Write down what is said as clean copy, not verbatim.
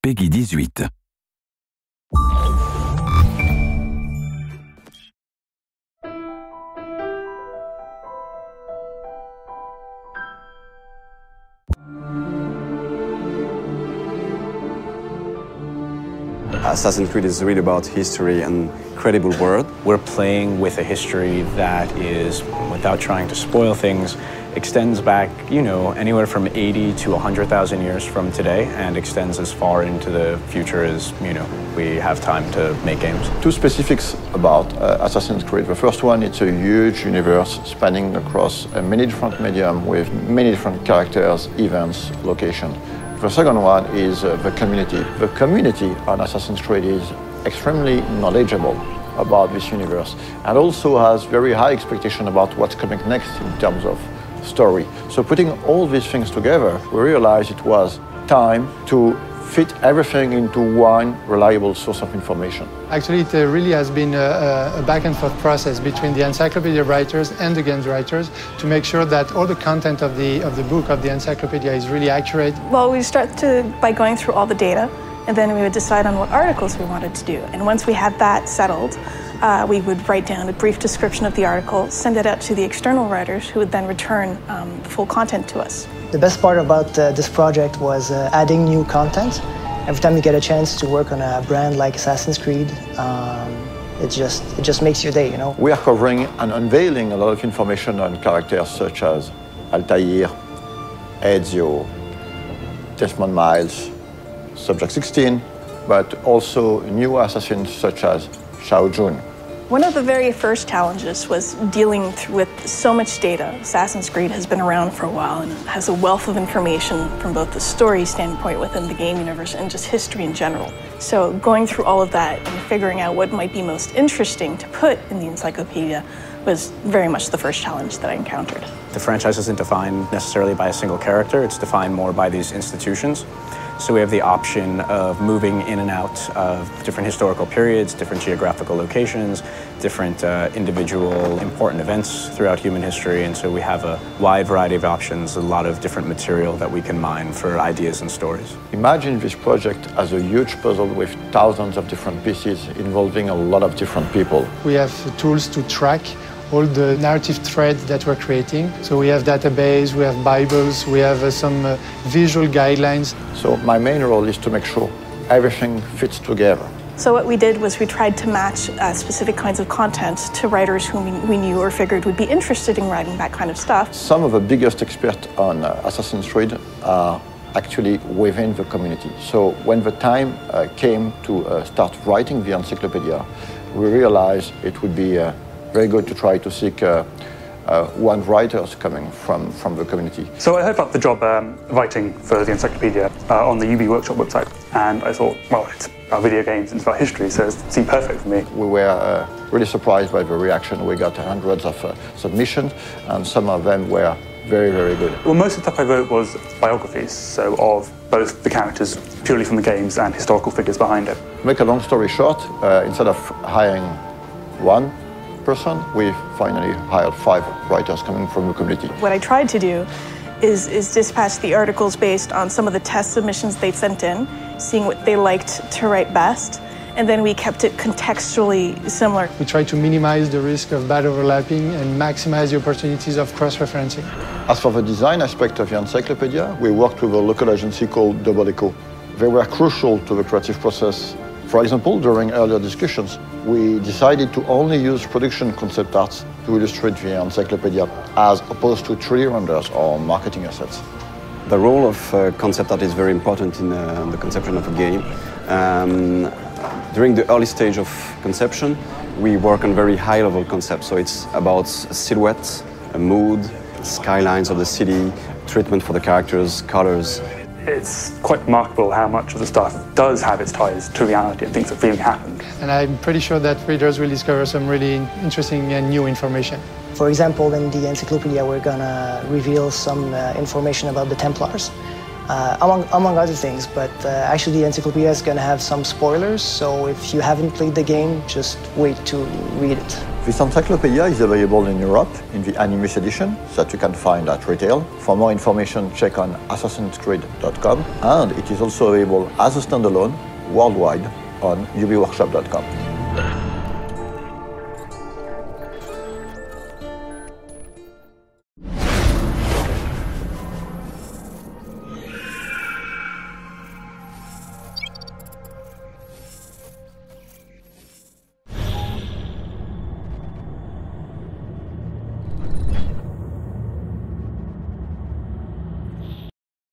Peggy 18. Assassin's Creed is really about history and incredible world. We're playing with a history that is, without trying to spoil things, extends back, anywhere from 80 to 100,000 years from today and extends as far into the future as, we have time to make games. Two specifics about Assassin's Creed. The first one, it's a huge universe spanning across many different mediums with many different characters, events, locations. The second one is the community. The community on Assassin's Creed is extremely knowledgeable about this universe and also has very high expectation about what's coming next in terms of story. So putting all these things together, we realized it was time to fit everything into one reliable source of information. Actually, it really has been a back and forth process between the encyclopedia writers and the games writers to make sure that all the content of the book, of the encyclopedia, is really accurate. Well, we start by going through all the data, and then we would decide on what articles we wanted to do. And once we had that settled, we would write down a brief description of the article, send it out to the external writers, who would then return the full content to us. The best part about this project was adding new content. Every time you get a chance to work on a brand like Assassin's Creed, it just makes your day, We are covering and unveiling a lot of information on characters such as Altair, Ezio, Desmond Miles, Subject 16, but also new assassins such as Shao Jun. One of the very first challenges was dealing with so much data. Assassin's Creed has been around for a while and has a wealth of information from both the story standpoint within the game universe and just history in general. So going through all of that and figuring out what might be most interesting to put in the encyclopedia was very much the first challenge that I encountered. The franchise isn't defined necessarily by a single character, it's defined more by these institutions. So we have the option of moving in and out of different historical periods, different geographical locations, different individual important events throughout human history. And so we have a wide variety of options, a lot of different material that we can mine for ideas and stories. Imagine this project as a huge puzzle with thousands of different pieces involving a lot of different people. We have tools to track all the narrative threads that we're creating. So we have database, we have Bibles, we have some visual guidelines. So my main role is to make sure everything fits together. So what we did was we tried to match specific kinds of content to writers whom we knew or figured would be interested in writing that kind of stuff. Some of the biggest experts on Assassin's Creed are actually within the community. So when the time came to start writing the encyclopedia, we realized it would be very good to try to seek one writers coming from the community. So I heard about the job writing for the encyclopedia on the UB Workshop website, and I thought, well, it's about video games, it's about history, so it seemed perfect for me. We were really surprised by the reaction. We got hundreds of submissions, and some of them were very, very good. Well, most of the stuff I wrote was biographies, so of both the characters purely from the games and historical figures behind it. To make a long story short, instead of hiring one person, we finally hired 5 writers coming from the community. What I tried to do is dispatch the articles based on some of the test submissions they'd sent in, seeing what they liked to write best, and then we kept it contextually similar. We tried to minimize the risk of bad overlapping and maximize the opportunities of cross-referencing. As for the design aspect of the encyclopedia, we worked with a local agency called Double Echo. They were crucial to the creative process. For example, during earlier discussions, we decided to only use production concept arts to illustrate the encyclopedia, as opposed to 3D renders or marketing assets. The role of concept art is very important in the conception of a game. During the early stage of conception, we work on very high-level concepts. So it's about silhouettes, a mood, skylines of the city, treatment for the characters, colors. It's quite remarkable how much of the stuff does have its ties to reality and things that really happened. And I'm pretty sure that readers will discover some really interesting and new information. For example, in the encyclopedia, we're gonna reveal some information about the Templars. among other things. But actually, the encyclopedia is going to have some spoilers, so if you haven't played the game, just wait to read it. This encyclopedia is available in Europe in the Animus edition that you can find at retail. For more information, check on assassinscreed.com, and it is also available as a standalone worldwide on ubiworkshop.com.